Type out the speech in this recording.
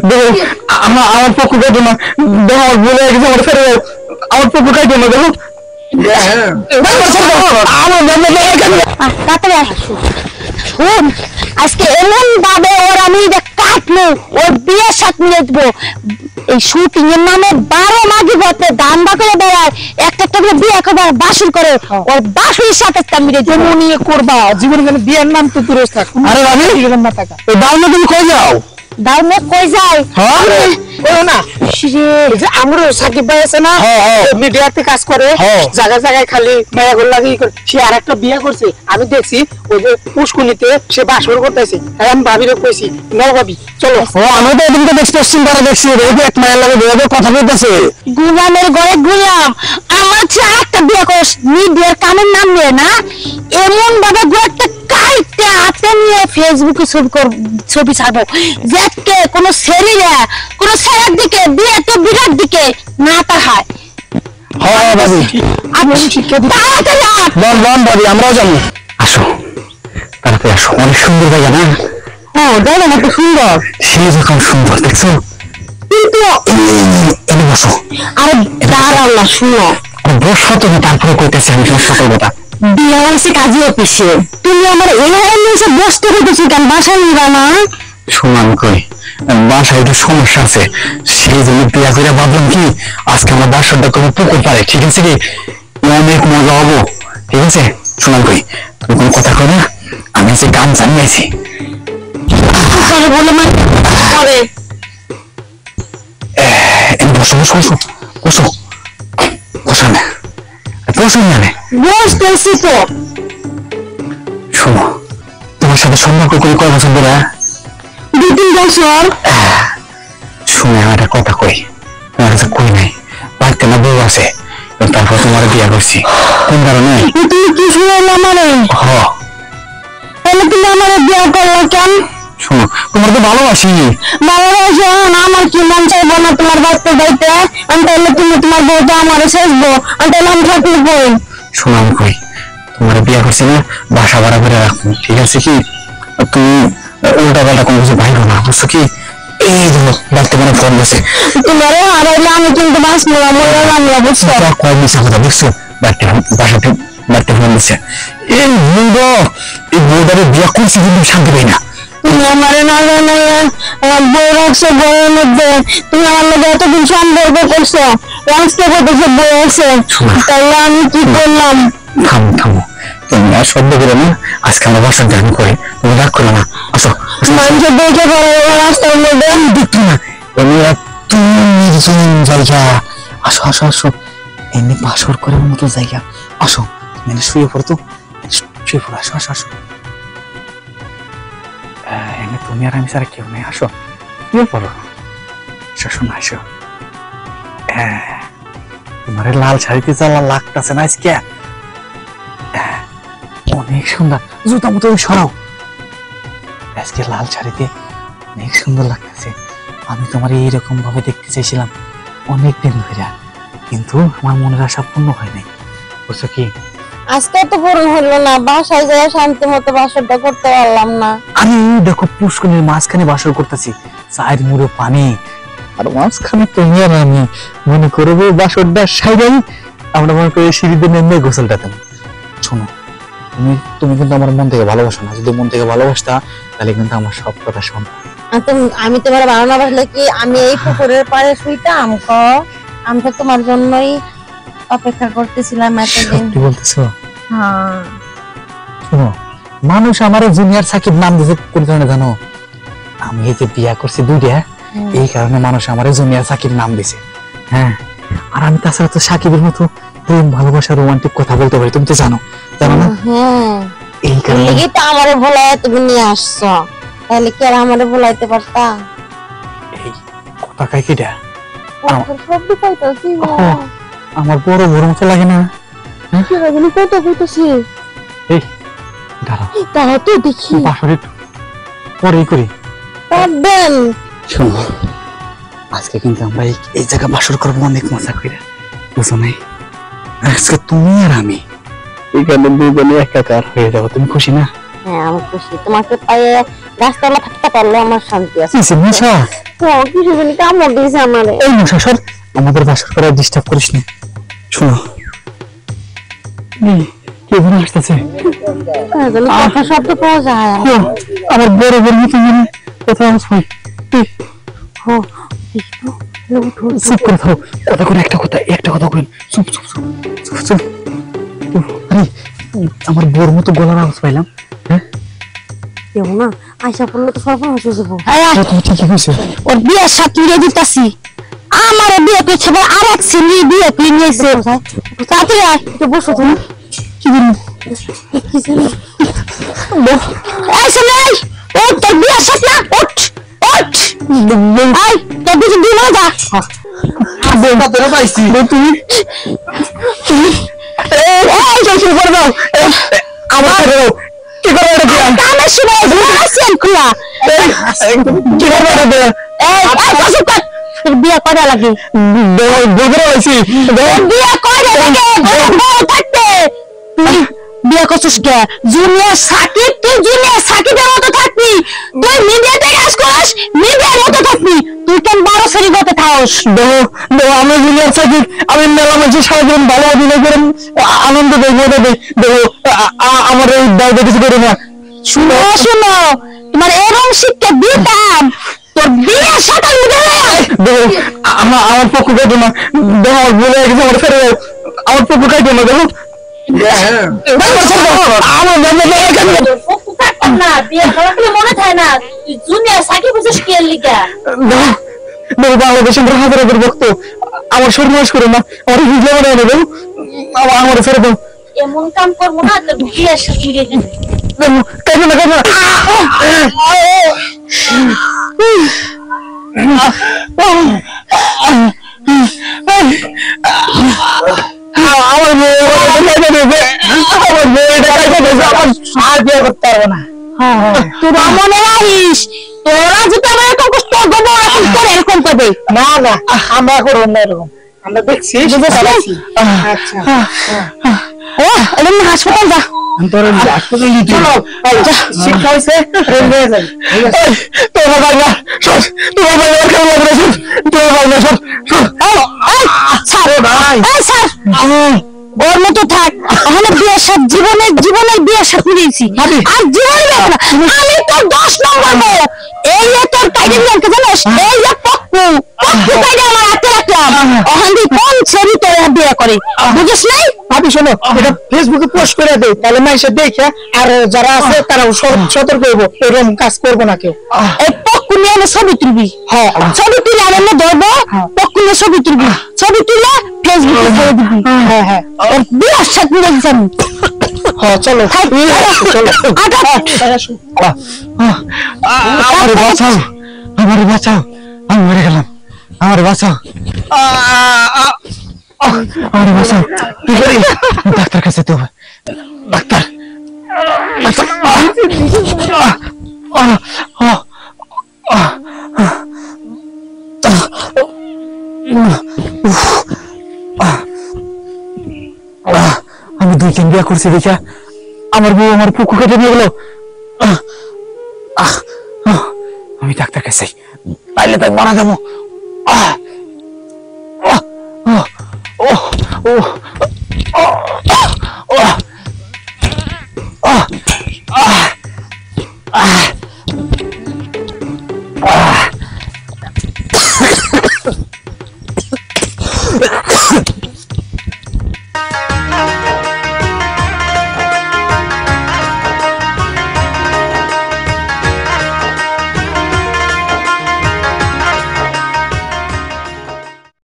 দেখো আমার পক্ষ কাটো না, দেখো আমার বলে গেছে আমার ছেড়ে দাও, আমার পক্ষ কাটো না, দেখো আজকে এমন ভাবে ওর আমি কাটবো, ওর বিয়ের সাথে নিয়ে দেবো। এই শুটিং এর নামে 12 মাগি পথে দান্দা করে বেড়ায়, একটা একটা করে বিয়ে করে বাসুর করে, ওর বাসুরের সাথে মিলে জমি নিয়ে করবা জীবনে কেন বিয়ের নাম তো দূরে থাক। আরে ভাবি না টাকা এই দাউনে তুমি কই যাও? দাউনে কই যায়? বলো না আমরো সাকিব ভাই আছে না, মিডিয়াতে কাজ করে, জায়গায় জায়গায় খালি মায়া গোল লাগি করে, সে আরেকটা বিয়ে করছে আমি দেখছি। ওই যে পুষ্কুনিতে সে বাসর করতেছে, আমি ভাবিরে কইছি নাও ভাবি চলো। আমি তো এদিনকে দেখছি পশ্চিম পাড়া দেখছি, এই যে এক মায়ের লাগে বেরোবে কথা বলতেছে। গুলামের ঘরে গুলাম, আমার চেয়ে একটা বিয়ে করস, মিডিয়ার কামের নাম নিয়ে না, এমন ভাবে একটা কাইতে হাতে নিয়ে ফেসবুকে ছবি ছাড়বো, যাতে কোনো ছেড়িরা কোনো ছেড়ার দিকে বিয়ে তো বিরাট দিকে না তাহায়। হ্যাঁ ভাবি আমি শিক্ষা দিই ভাবি, আমরাও যাবো। আসো তাড়াতাড়ি আসো, অনেক সুন্দর জায়গা না? হ্যাঁ দেখো না, তো সুন্দর, সে যখন সুন্দর দেখছো, কিন্তু এনে বসো। আরে দাঁড়াও না, শুনো বসো তুমি, তারপরে কইতেছি আমি তোমার সকল কথা। বিয়ে হয়েছে কাজী অফিসে, তুমি আমার এই এসে বসতে হইতেছি কেন? বাসায় নিবা না? শোনো আমি কই, বাসায় একটু সমস্যা আছে, সেই জন্য বিয়া করে ভাবলাম কি আজকে আমার বাসাটা কোনো পুকুর পারে, ঠিক আছে কি, অনেক মজা হবো, ঠিক আছে? শোনো আমি কই, তুমি কোনো কথা কই না, আমি যে গান জানিয়েছি বলে মানে করে বসো বসো বসো বসো বসো না, বসো না, বসতেছি তো। শোনো তোমার সাথে সম্পর্ক করে কয় বছর ধরে? 2-3 বছর। শুনে আমার একটা কথা কই, তোমার কাছে কই নাই, বাড়িতে না বউ আছে, তারপর তোমার বিয়া করছি, কোন কারণে? তুমি কি শুনলে আমারে? তাহলে তুমি আমারে বিয়ে করলে কেন? শোনো তোমার তো ভালোবাসি। ভালোবাসো না, আমার কি মন চাইবো না তোমার বাড়িতে যাইতে? আমি তাহলে তুমি তোমার বউটা আমারে শেষবো, আমি তাহলে আমি থাকবো বই। শোনো আমি কই, তোমার বিয়া করছি না, বাসা ভাড়া করে রাখবো, ঠিক আছে কি? তুমি উল্টা পাল্টা কোনো কিছু ভাইবো না, বুঝছো কি? এই ধরো বাড়িতে মানে ফোন গেছে, তোমার হারাইলে আমি কিন্তু বাঁচবো না, মরে বাংলা, বুঝছো? কয় মিশা কথা, বুঝছো? বাড়িতে ফোন দিচ্ছে, এই বউটারে বিয়া করছি কিন্তু শান্তি পাই না। তুমি আমারে না জানো বউ রাখছো বউয়ের মধ্যে, তুমি আমার মধ্যে এতদিন সম্পর্ক করছো, রাস্তা করতেছো বউ আছে, তাহলে আমি কি করলাম? থামো থামো, তুমি আর শব্দ করো না, আজকে আমরা বাসার গান করে, তুমি রাগ করো না, আসো। মানুষের দেখে পরে রাস্তার মধ্যে দেখতো না, তুমি নির্জন জায়গা, আসো আসো আসো, এমনি বাসর করার মতো জায়গা, আসো মানে শুয়ে পড়তো, শুয়ে পড়ো, আসো আসো আসো, এমনি তুমি আর আমি ছাড়া কেউ নেই, আসো শুয়ে পড়ো, আসো না আসো। তোমার লাল শাড়িতে জ্বালা লাগতেছে না আজকে, অনেক সুন্দর, জুতা মতো সরাও, আজকে লাল শাড়িতে অনেক সুন্দর লাগতেছে। আমি তোমার এইরকম ভাবে দেখতে চাইছিলাম অনেকদিন ধরে, কিন্তু আমার মনের আশা পূর্ণ হয় নাই, বুঝছো কি? আজকে তো পূরণ হলো না, বাসায় যায় শান্তি মতো বাসরটা করতে পারলাম না। আমি দেখো পুষ্করিণীর মাঝখানে বাসর করতেছি, চায়ের মুড়ো পানি, আর মাঝখানে তুমি আর আমি মনে করবো বাসরটা সাইডাই আমরা মনে করি সিঁড়িতে নেমে গোসলটা দেবো। শোনো তুমি কিন্তু আমার মন থেকে ভালোবাসো না, যদি মন থেকে ভালোবাসতা তাহলে কিন্তু আমার সব কথা শোন। আমি তোমার ভালো না বাসলে কি আমি এই পুকুরের পাড়ে শুইতাম? আমি তো তোমার জন্যই অপেক্ষা করতেছিলাম এতদিন। কি বলতেছো? হ্যাঁ শোনো, মানুষ আমার জুনিয়র সাকিব নাম দিয়েছে কোন কারণে জানো? আমি এই যে বিয়া করছি 2টা, এই কারণে মানুষ আমার জুনিয়র সাকিব নাম দিয়েছে। হ্যাঁ, আর আমি তাছাড়া তো সাকিবের মতো প্রেম ভালোবাসা রোমান্টিক কথা বলতে পারি, তুমি তো জানো না? হ্যাঁ, এই কারণে তো আমারে ভুলাইয়া তুমি নিয়ে আসছো, তাহলে কি আর আমারে ভুলাইতে পারতা? এই কথা কই কিডা? শব্দ পাইতাছি না, আমার বড় বড় মতো লাগে না? কি লাগলো? কত কইতাছি? এই দাঁড়াও, তাও তো দেখি বাসরে পরেই করি। পারবেন? শোনো, আজকে কিন্তু আমরা এই জায়গা বাসর করবো অনেক মজা করে, বুঝো নাই? আজকে তুমি আর আমি এখানে দুজনে একাকার হয়ে যাবো, তুমি খুশি না? হ্যাঁ আমি খুশি, তোমাকে পাইয়ে গাছতলা থাকতে পারলে আমার শান্তি আছে। কিসে মশা? কিছু জানি কামড় দিয়েছে আমারে। এই মশা সর, আমাদের বাসর করে ডিস্টার্ব করিস না। শোনো কে মনে আসতেছে? কথা শব্দ পাওয়া যায়। আমার বড় বড় মতো মনে কথা হয়। চুপ করে থাও, কথা করে একটা কথা কইন। চুপ চুপ চুপ চুপ চুপ। আরে আমার বড় মতো গলার আওয়াজ পাইলাম। হ্যাঁ কেউ না আয়সা পড়লে তো সর্বনাশ হয়ে যাবো। তুমি ঠিকই কইছো। ওর বিয়ের সাথে তুলে দিতেছি। আমার বিয়ে করছে আর এক ছেলে বিয়ে করে নিয়েছে। তাড়াতাড়ি আয়, একটু বসো তুমি। কি বলবো? কি জানি এই ছেলে, ওঠ, তোর বিয়ের সাথে না, ওঠ ওঠ। আয়, তোর বিয়ে দিন হয়ে যা। কতটা পাইছি তুমি? এই শ্বশুর করে দাও। আমার কি করবো এটা? কানে শুনে আসেন খোলা। কি করবো এটা? এই বসে কর। তোর বিয়ে করা লাগে। বগুড়া হয়েছি। বিয়ে করে লাগে, বউ থাকতে। তুই বিয়ে করছিস কে? জুনিয়র সাকিব, তুই জুনিয়র সাকিবের মতো থাকবি। তুই মিডিয়াতে কাজ করিস, মিডিয়ার মতো থাকবি। তুই কেন বড় শ্রেণী করতে থাকস? আমি জুনিয়র সাকিব, আমি মেলা মাঝে সারাদিন ভালো অভিনয় করে আনন্দ দেখবো। আমার এই দায়িত্ব কিছু করে না। শুনো শুনো, তোমার এরকম শিক্ষা দিতাম, তোর বিয়ে সাথে আমার পক্ষ খাইতো না। দেখো আমার বলে গেছে, আমার ফেরে আমার পক্ষ খাইতো না। দেখো মনে থাকে না, তুই জুনিয়র সাকিব বুঝিস কে লিগা? বাংলাদেশের হাজার হাজার ভক্ত আমার সর্বনাশ করে না, আমার হিজলা মনে হবে। আমার ফেরে দাও। এমন কাম করবো না, তোর বিয়ের সাথে কাইতো না, কাইতো না। আমার আর বিয়ে করতে পারবো না। তোরা মনে রাখিস, তোরা যদি আমার এরকম কষ্ট করবো, এরকম করে এরকম করবে। না না, আমরা করবো না এরকম। আমরা দেখছি চালাচ্ছি। আচ্ছা হাসপাতাল যা। চলো, শিক্ষা হয়েছে, নিয়ে যাই। তোমার ভাই না, তোমার ভাই আর কেমন লাগবে? তোমার ভাই না, ওর মতো থাক। ওখানে বিয়ের সাথে জীবনের বিয়ের সাথে নিয়েছি। আর জীবনে দেখো না, আমি তোর 10 নম্বর বউ। এই যে তোর টাইটেল নাম কি জানিস? এই যে পপ্পু টাইটেল আমার হাতে রাখলাম। ওখানে কোন ছেলে তোর বিয়ে করে বুঝিস নাই? ভাবি শোনো, এটা ফেসবুকে পোস্ট করে দেই, তাহলে মানুষে দেখে আর যারা আছে তারা সতর্ক হইব, এরকম কাজ করবো না কেউ। এই পক্কু নিয়ে আমি ছবি তুলবি। হ্যাঁ, ছবি তুলে আমি ধরবো, পক্কু নিয়ে ছবি তুলবি। ছবি তুলে ফেসবুকে ছেড়ে দিবি। হ্যাঁ হ্যাঁ, ওর বিয়ের সাথে নিয়ে যাবি। হ্যাঁ চলো চলো। আমারে বাঁচাও, আমারে বাঁচাও, আমি মরে গেলাম। আমারে বাঁচাও, আমারে বাঁচাও। কি করি? ডাক্তার কাছে তো ডাক্তার, আমি 2-3 বিয়া করছি দেখা আমার বউ আমার পুকু কেটে নিয়ে গেল। আমি ডাক্তার কাছে পাইলে তাই মারা যাবো।